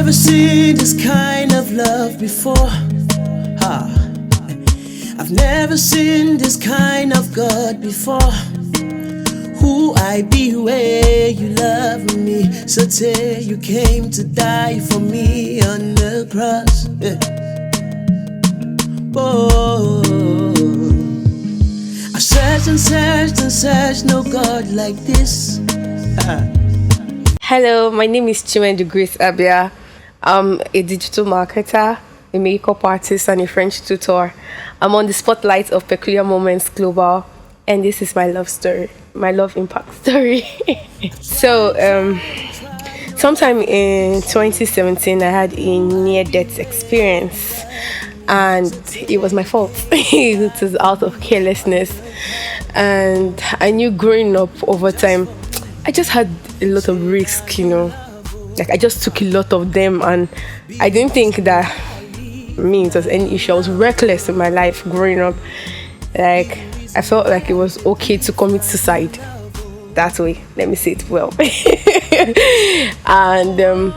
never seen this kind of love before. Ha. I've never seen this kind of God before. Who I be where you love me? So tell you came to die for me on the cross. Yeah. Oh, I searched and searched and searched, no God like this. Hello, my name is Chimendu Grace Abia. I'm a digital marketer, a makeup artist, and a French tutor. I'm on the spotlight of Peculiar Moments Global, and this is my love story, my love impact story. So, sometime in 2017, I had a near-death experience, and it was my fault. It was out of carelessness, and I knew growing up over time, I just had a lot of risk, like I just took a lot of them, and I didn't think that it was any issue. I was reckless in my life growing up. Like I felt like it was okay to commit suicide that way, let me say it well. And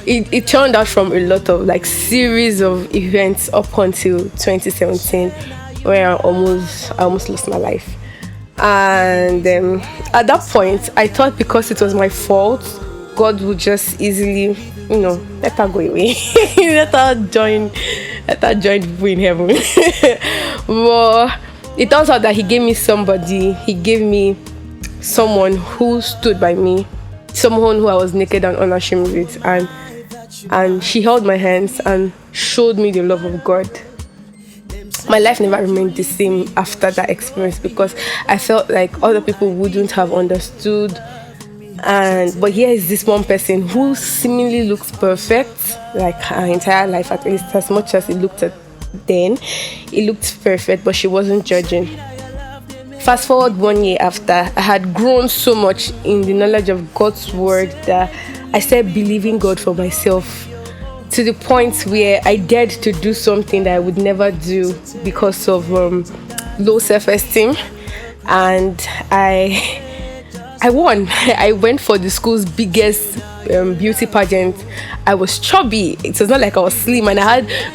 it turned out from a lot of series of events up until 2017, where I almost lost my life. And at that point, I thought because it was my fault, God would just easily, let her go away. let her join people in heaven. But it turns out that He gave me somebody. He gave me someone who stood by me, someone who I was naked and unashamed with, and she held my hands and showed me the love of God. My life never remained the same after that experience, because I felt like other people wouldn't have understood. But here is this one person who seemingly looks perfect, like her entire life, at least as much as it looked at then. It looked perfect, but she wasn't judging. Fast forward 1 year after, I had grown so much in the knowledge of God's word that I started believing God for myself, to the point where I dared to do something that I would never do because of low self-esteem. And I won. I went for the school's biggest beauty pageant. I was chubby. It was not like I was slim, and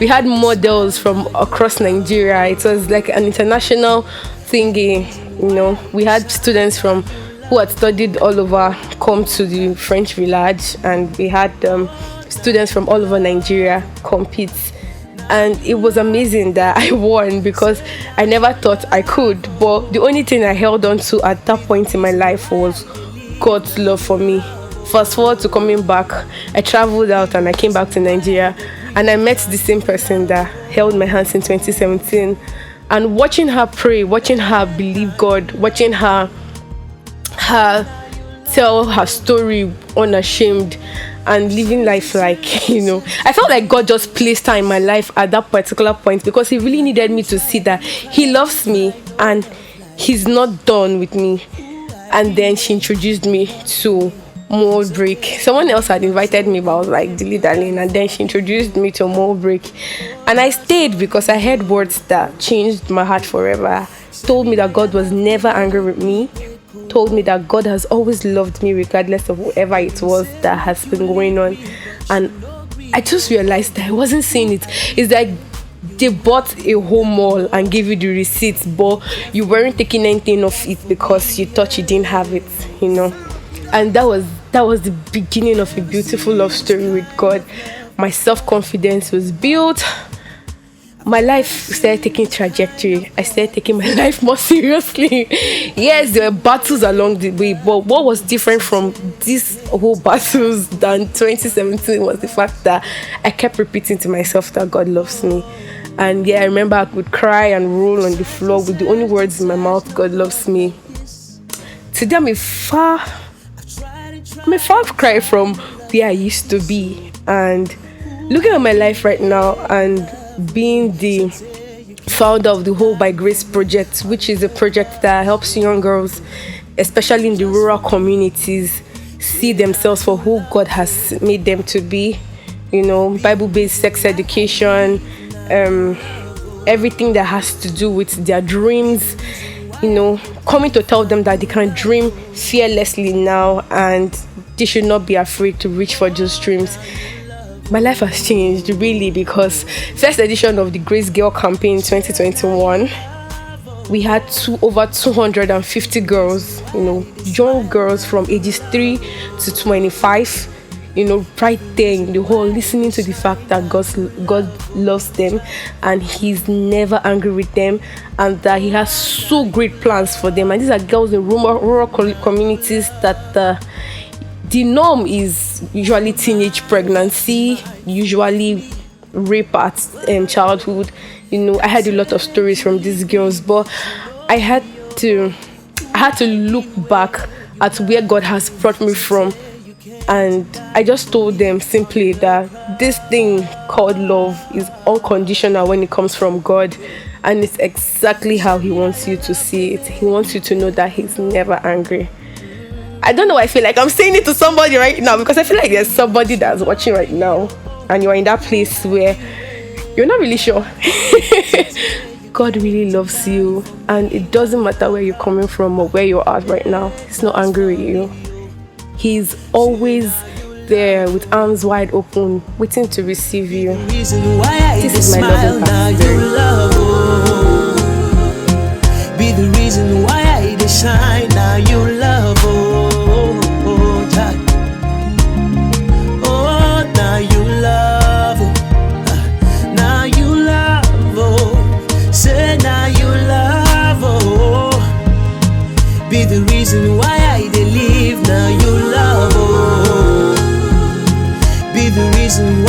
we had models from across Nigeria. It was like an international thingy. We had students from who had studied all over come to the French village, and we had students from all over Nigeria compete. And it was amazing that I won, because I never thought I could. But the only thing I held on to at that point in my life was God's love for me. Fast forward to coming back, I traveled out and I came back to Nigeria, and I met the same person that held my hands in 2017. And watching her pray, watching her believe God, watching her tell her story unashamed, and living life I felt like God just placed her in my life at that particular point, because He really needed me to see that He loves me and He's not done with me. And then she introduced me to Mold Break. Someone else had invited me, but I was like, dilly darling. And then she introduced me to Mold Break, and I stayed because I heard words that changed my heart forever. Told me that God was never angry with me, told me that God has always loved me regardless of whatever it was that has been going on. And I just realized that I wasn't seeing it. It's like they bought a whole mall and gave you the receipts, but you weren't taking anything of it because you thought you didn't have it, And that was the beginning of a beautiful love story with God. My self-confidence was built. My life started taking trajectory. I started taking my life more seriously. Yes, there were battles along the way, but what was different from these whole battles than 2017 was the fact that I kept repeating to myself that God loves me. And yeah, I remember I would cry and roll on the floor with the only words in my mouth, God loves me. Today I'm a far cry from where I used to be. And looking at my life right now, and being the founder of the Whole by Grace project, which is a project that helps young girls, especially in the rural communities, see themselves for who God has made them to be. Bible-based sex education, everything that has to do with their dreams, coming to tell them that they can dream fearlessly now, and they should not be afraid to reach for those dreams. my life has changed really, because first edition of the Grace Girl campaign 2021, we had over 250 girls, young girls from ages 3 to 25, right there in the hall, listening to the fact that God loves them and He's never angry with them, and that He has so great plans for them. And these are girls in rural communities that the norm is usually teenage pregnancy, usually rape at childhood. I had a lot of stories from these girls, but I had to look back at where God has brought me from, and I just told them simply that this thing called love is unconditional when it comes from God, and it's exactly how He wants you to see it. He wants you to know that He's never angry. I don't know why I feel like I'm saying it to somebody right now, because I feel like there's somebody that's watching right now and you're in that place where you're not really sure. God really loves you, and it doesn't matter where you're coming from or where you're at right now. He's not angry with you. He's always there with arms wide open, waiting to receive you. This is my loving pastor.